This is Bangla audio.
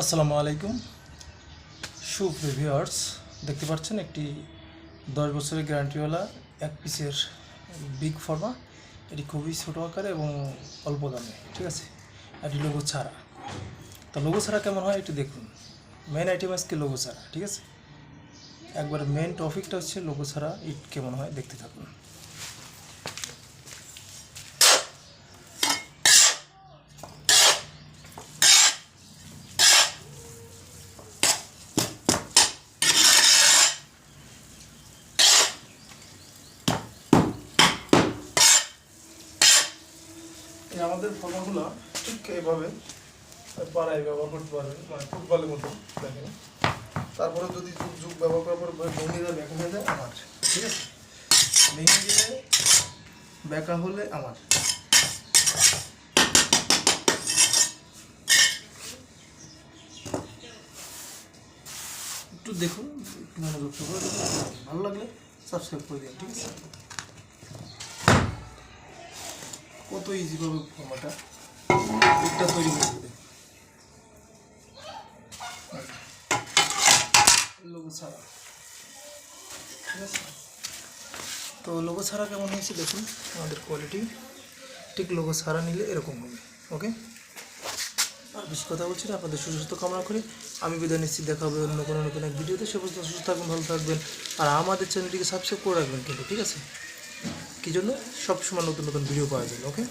আসসালামু আলাইকুম সুপ্রিয় ভিউয়ার্স, দেখতে পাচ্ছেন একটি 10 বছরের গ্যারান্টিওয়ালা এক পিসের বিগ ফর্মা। এটি খুবই ছোটো আকারে এবং অল্প দামে, ঠিক আছে। এটি লোগো ছাড়া। তো লোগো ছাড়া কেমন হয় একটু দেখুন। মেন আইটেম আজকে লোগো ছাড়া, ঠিক আছে। একবার মেন টপিকটা হচ্ছে লোগো ছাড়া ইট কেমন হয় দেখতে থাকুন। আমাদের ফর্মাগুলো ঠিক এইভাবে পাড়ায় ব্যবহার করতে পারবেন, মানে ফুটবলের মতো দেখেন। তারপরে যদি যুগ যুগ ব্যবহার করার পর ভেঙে যায়, ব্যাকা হয়ে যায় আমার, ঠিক আছে। ভেঙে গেলে ব্যাকা হলে আমার। একটু দেখুন, একটু মনোযোগ করে দেখুন, ভালো লাগলে সাবস্ক্রাইব করে দিন, ঠিক আছে। কত ইজিভাবে ফর্মাটা একটা তৈরি করে দেবে লোগো ছাড়া, ঠিক আছে। তো লোগো ছাড়া কেমন হয়েছে দেখুন আমাদের কোয়ালিটি। ঠিক লোগো ছাড়া নিলে এরকম হবে, ওকে। আর বেশি কথা বলছি না, আপনাদের সুস্বাস্থ্য কামনা করি। আমি বিদায় নিচ্ছি, দেখা হবে অন্য কোনো নতুন এক ভিডিওতে। সে পর্যন্ত সুস্থ থাকবেন, ভালো থাকবেন। আর আমাদের চ্যানেলটিকে সাবস্ক্রাইব করে রাখবেন কিন্তু, ঠিক আছে। কী জন্য? সবসময় নতুন নতুন ভিডিও পাওয়ার জন্য, ওকে।